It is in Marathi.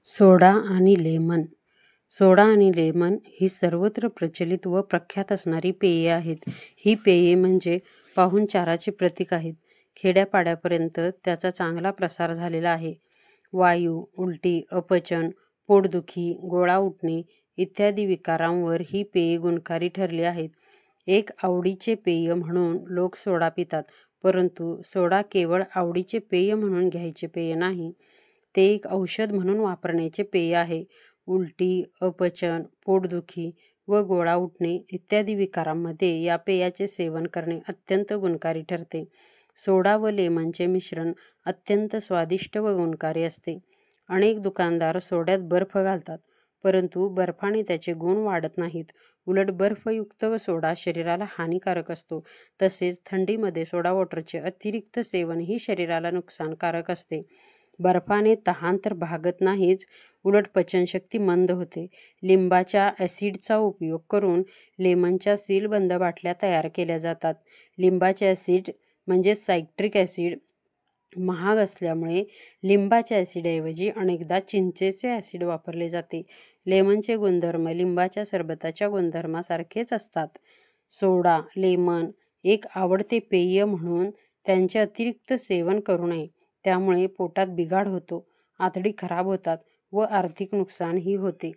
सोडा आणि लेमन. सोडा आणि लेमन ही सर्वत्र प्रचलित व प्रख्यात असणारी पेये आहेत. ही पेये म्हणजे पाहुणचाराचे प्रतीक आहेत. खेड्यापाड्यापर्यंत त्याचा चांगला प्रसार झालेला आहे. वायू, उलटी, अपचन, पोटदुखी, गोळा उठणे इत्यादी विकारांवर ही पेये गुणकारी ठरली आहेत. एक आवडीचे पेय म्हणून लोक सोडा पितात, परंतु सोडा केवळ आवडीचे पेय म्हणून घ्यायचे पेय नाही. ते एक औषध म्हणून वापरण्याचे पेय आहे. उलटी, अपचन, पोटदुखी व गोळा उठणे इत्यादी विकारांमध्ये या पेयाचे सेवन करणे अत्यंत गुणकारी ठरते. सोडा व लेमनचे मिश्रण अत्यंत स्वादिष्ट व गुणकारी असते. अनेक दुकानदार सोड्यात बर्फ घालतात, परंतु बर्फाने त्याचे गुण वाढत नाहीत. उलट बर्फयुक्त सोडा शरीराला हानिकारक असतो. तसेच थंडीमध्ये सोडा वॉटरचे अतिरिक्त सेवनही शरीराला नुकसानकारक असते. बर्फाने तहान तर भागत नाहीच, उलट पचनशक्ती मंद होते. लिंबाच्या ॲसिडचा उपयोग करून लेमनच्या सीलबंद बाटल्या तयार केल्या जातात. लिंबाचे ॲसिड म्हणजे सायट्रिक ॲसिड महाग असल्यामुळे लिंबाच्या ॲसिडऐवजी अनेकदा चिंचेचे ॲसिड वापरले जाते. लेमनचे गुणधर्म लिंबाच्या सरबताच्या गुणधर्मासारखेच असतात. सोडा, लेमन एक आवडते पेय म्हणून त्यांचे अतिरिक्त सेवन करू नये. त्यामुळे पोटात बिघाड होतो, आतडी खराब होतात व आर्थिक नुकसानही होते.